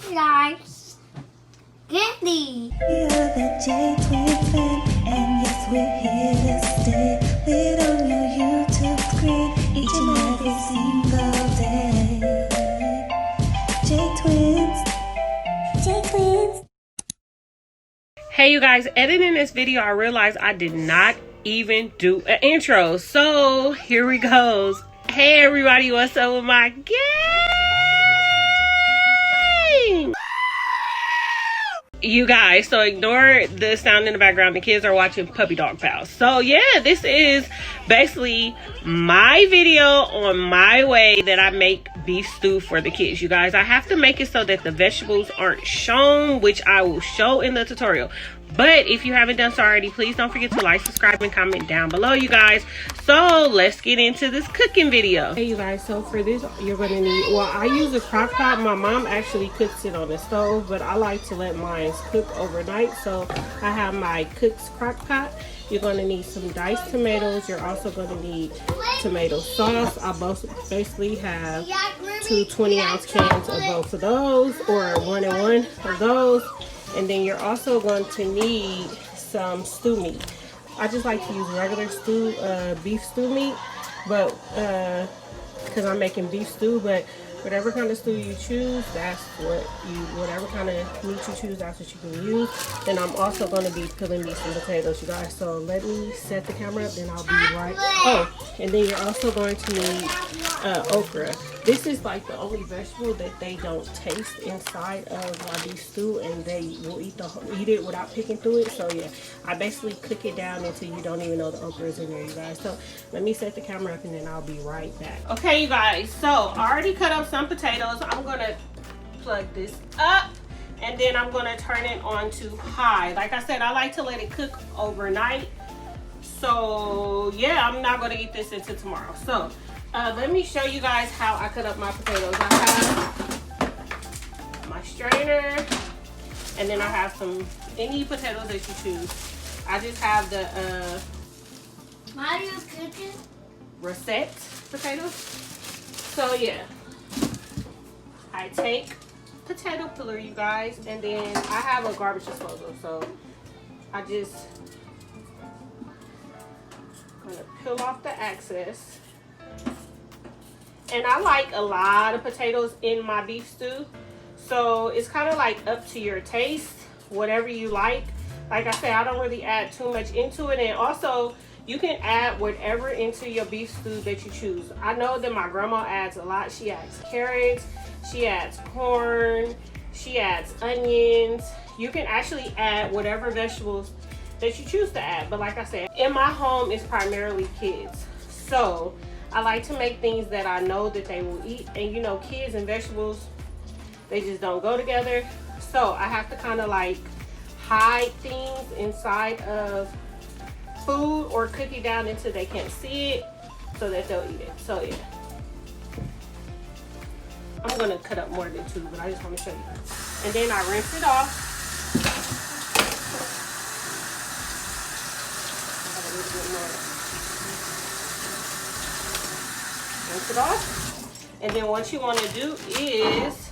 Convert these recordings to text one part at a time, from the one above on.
likes candy. We are the Jtwinshc fan, and yes, we're here to stay. Lit on your YouTube screen each and every single day. Jtwinshc. Hey you guys, editing this video I realized I did not even do an intro, so here we goes. Hey everybody, what's up with my gang? You guys, so ignore the sound in the background. The kids are watching Puppy Dog Pals. So yeah, this is basically my video on my way that I make beef stew for the kids. You guys, I have to make it so that the vegetables aren't shown, which I will show in the tutorial. But if you haven't done so already, please don't forget to like, subscribe, and comment down below, you guys. So let's get into this cooking video. Hey you guys, so for this you're gonna need, well, I use a crock pot. My mom actually cooks it on the stove, but I like to let mine cook overnight, so I have my cooked crock pot. You're gonna need some diced tomatoes. You're also gonna need tomato sauce. I basically have two 20-ounce cans of both of those, or 1 and 1 of those. And then you're also going to need some stew meat. I just like to use regular beef stew meat, but because I'm making beef stew. But whatever kind of stew you choose, that's whatever kind of meat you choose, that's what you can use. Then I'm also going to be peeling me some potatoes, you guys. So let me set the camera up, then I'll be right. Oh, and then you're also going to need okra. This is like the only vegetable that they don't taste inside of my beef stew, and they will eat it without picking through it. So yeah, I basically cook it down until you don't even know the okra is in there, you guys. So let me set the camera up and then I'll be right back. Okay, you guys, so I already cut up some potatoes. I'm gonna plug this up and then I'm gonna turn it on to high. Like I said, I like to let it cook overnight. So yeah, I'm not gonna eat this until tomorrow. So let me show you guys how I cut up my potatoes. I have my strainer, and then I have any potatoes that you choose. I just have the Mario's cooking Rosette potatoes. So yeah, I take potato peeler, you guys, and then I have a garbage disposal. So I just gonna peel off the excess. And I like a lot of potatoes in my beef stew, so it's kind of like up to your taste, whatever you like. Like I said, I don't really add too much into it, and also you can add whatever into your beef stew that you choose. I know that my grandma adds a lot. She adds carrots, she adds corn, she adds onions. You can actually add whatever vegetables that you choose to add, but like I said, in my home it's primarily kids, so I like to make things that I know that they will eat. And you know, kids and vegetables, they just don't go together. So I have to kind of like hide things inside of food or cook it down until they can't see it so that they'll eat it. So yeah, I'm gonna cut up more than 2, but I just want to show you. And then I rinse it off. I have a little bit more. Rinse it off, and then what you want to do is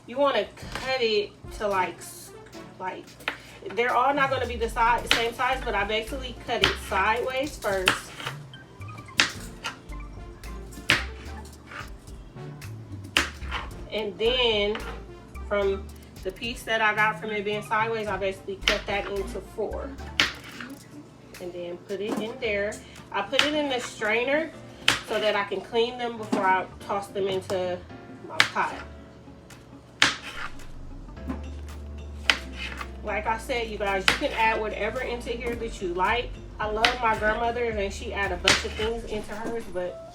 you want to cut it to like they're all not going to be the same size, but I basically cut it sideways first, and then from the piece that I got from it being sideways, I basically cut that into 4 and then put it in there. I put it in the strainer so that I can clean them before I toss them into my pot. Like I said, you guys, you can add whatever into here that you like. I love my grandmother, and she add a bunch of things into hers, but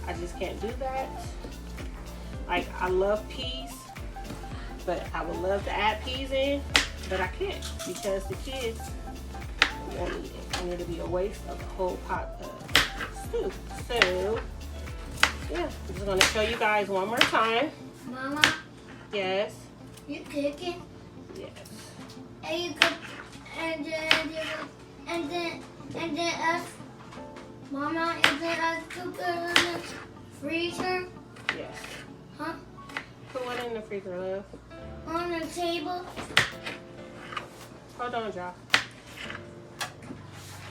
I just can't do that. Like, I love peas, but I would love to add peas in, but I can't because the kids won't eat it, and it'll be a waste of the whole pot of stew. So yeah, I'm just gonna show you guys one more time. Mama. Yes. You cooking? Yes. And you cook, and then us, Mama, and then us cook it in the freezer. Yes. Huh? Who put what in the freezer, love? On the table. Hold on, y'all.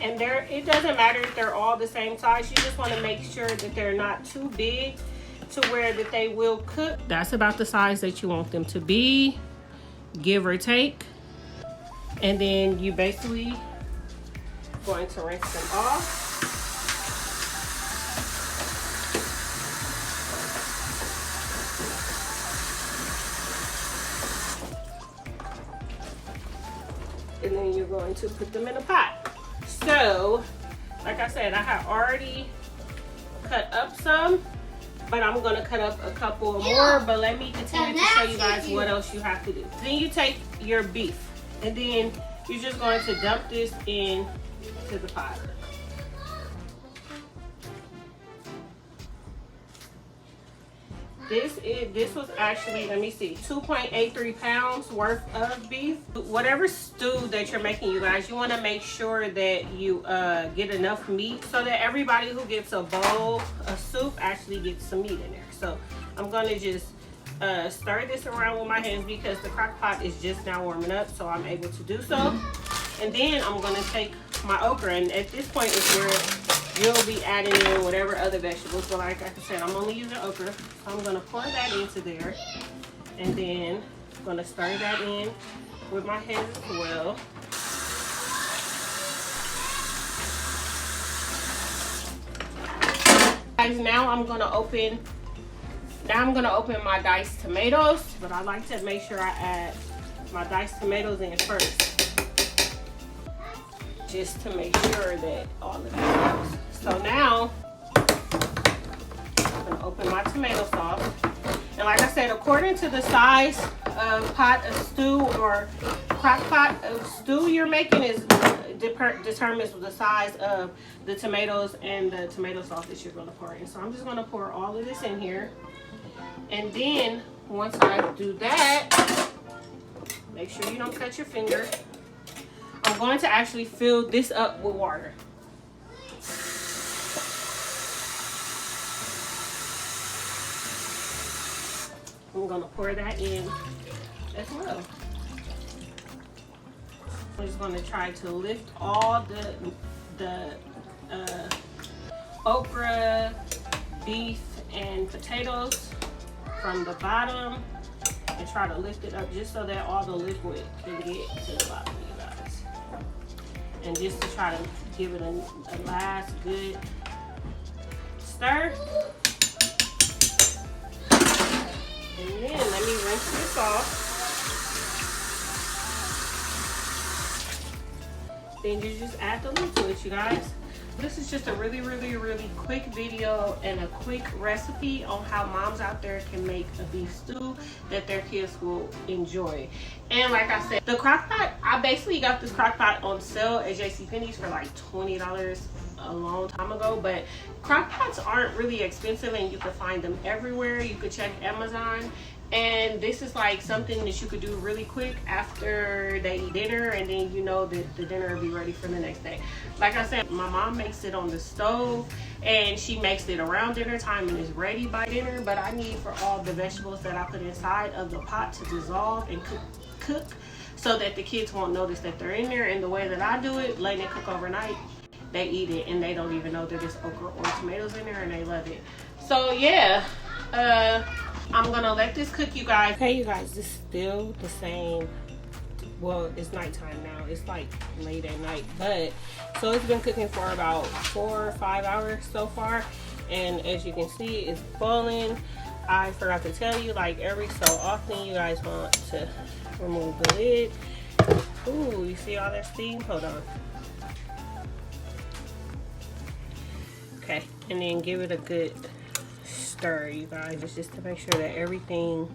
And it doesn't matter if they're all the same size. You just want to make sure that they're not too big to where that they will cook. That's about the size that you want them to be, give or take. And then you basically going to rinse them off. And then you're going to put them in a pot. So, like I said, I have already cut up some, but I'm going to cut up a couple more. But let me continue to show you guys what else you have to do. Then you take your beef, and then you're just going to dump this in to the pot. This was actually, let me see, 2.83 pounds worth of beef. Whatever stew that you're making, you guys, you want to make sure that you get enough meat so that everybody who gets a bowl of soup actually gets some meat in there. So I'm going to just stir this around with my hands because the crock pot is just now warming up, so I'm able to do so. And then I'm going to take my okra, and at this point is where you'll be adding in whatever other vegetables. But like I said, I'm only using okra, so I'm going to pour that into there, and then I'm going to stir that in with my hands as well. Guys, now I'm going to open my diced tomatoes, but I like to make sure I add my diced tomatoes in first, just to make sure that all of that goes. So now I'm gonna open my tomato sauce, and like I said, according to the size of pot of stew or crock pot of stew you're making is determines the size of the tomatoes and the tomato sauce that you're gonna pour in. So I'm just gonna pour all of this in here, and then once I do that, make sure you don't cut your finger. I'm going to actually fill this up with water. I'm going to pour that in as well. I'm just going to try to lift all the okra, beef, and potatoes from the bottom and try to lift it up just so that all the liquid can get to the bottom, you guys. And just to try to give it a last good stir. And then let me rinse this off. Then you just add the lid to it, you guys. This is just a really quick video and a quick recipe on how moms out there can make a beef stew that their kids will enjoy. And like I said, the crock pot, I basically got this crock pot on sale at JCPenney's for like $20 a long time ago, but crock pots aren't really expensive and you can find them everywhere. You could check Amazon. And this is like something that you could do really quick after they eat dinner, and then you know that the dinner will be ready for the next day. Like I said, my mom makes it on the stove and she makes it around dinner time and is ready by dinner, but I need for all the vegetables that I put inside of the pot to dissolve and cook so that the kids won't notice that they're in there. And the way that I do it, letting it cook overnight, they eat it and they don't even know that there's okra or tomatoes in there, and they love it. So yeah, I'm gonna let this cook, you guys. Okay, you guys, this is still the same. Well, it's nighttime now. It's like late at night, but so it's been cooking for about 4 or 5 hours so far, and as you can see, it's boiling. I forgot to tell you, like every so often, you guys want to remove the lid. Ooh, you see all that steam? Hold on. Okay, and then give it a good stir, you guys. It's just to make sure that everything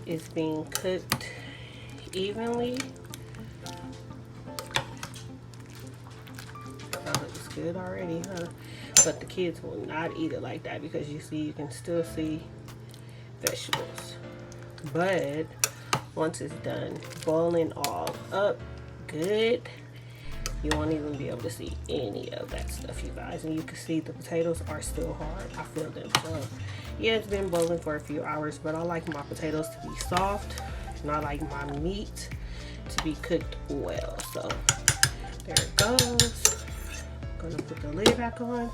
is being cooked evenly. That looks good already, huh? But the kids will not eat it like that because you see, you can still see vegetables. But once it's done boiling all up good, you won't even be able to see any of that stuff, you guys. And you can see the potatoes are still hard. I feel them. So Yeah, it's been boiling for a few hours, but I like my potatoes to be soft, and I like my meat to be cooked well. So there it goes. I'm gonna put the lid back on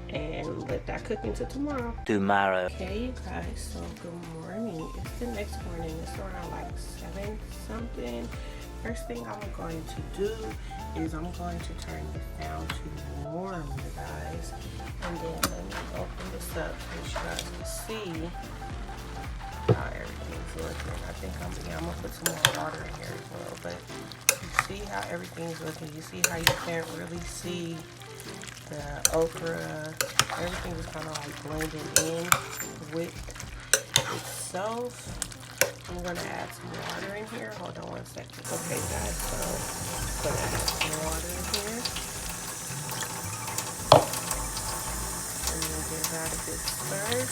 and let that cook into tomorrow. Okay, you guys, so good morning. It's the next morning. It's around like 7 something. First thing I'm going to do is I'm going to turn this down to warm, you guys. And then let me open this up so you guys can see how everything's looking. I think I'm gonna put some more water in here as well. But you see how everything's looking. You see how you can't really see the okra. Everything is kind of like blending in with itself. I'm gonna add some water in here. Hold on one second. Okay, guys, so I'm gonna add some water in here. And then give that a good stir.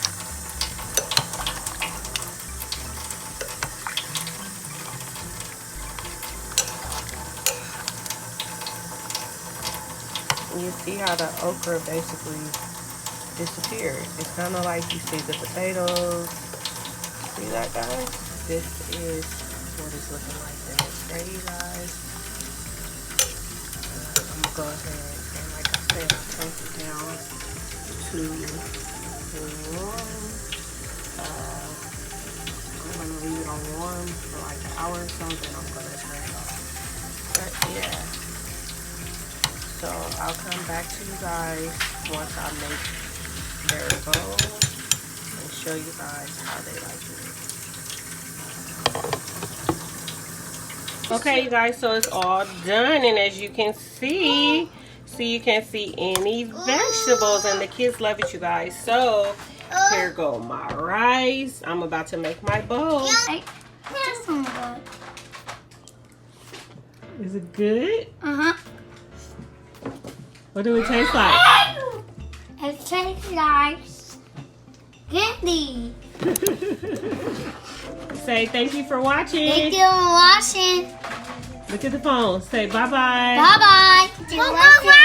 You see how the okra basically disappeared. It's kind of like you see the potatoes. See that, guys? This is what it's looking like the next day, you guys. I'm gonna go ahead and, like I said, I turned it down to warm. I'm gonna leave it on warm for like an hour or so, then I'm gonna turn it off. But yeah. So I'll come back to you guys once I make their bowl and show you guys how they like it. Okay, you guys, so it's all done, and as you can see, you can't see any vegetables, and the kids love it, you guys. So here go my rice. I'm about to make my bowl. Is it good? What do it taste like? It tastes like candy. Say thank you for watching. Thank you for watching. Look at the phone. Say bye-bye. Bye-bye.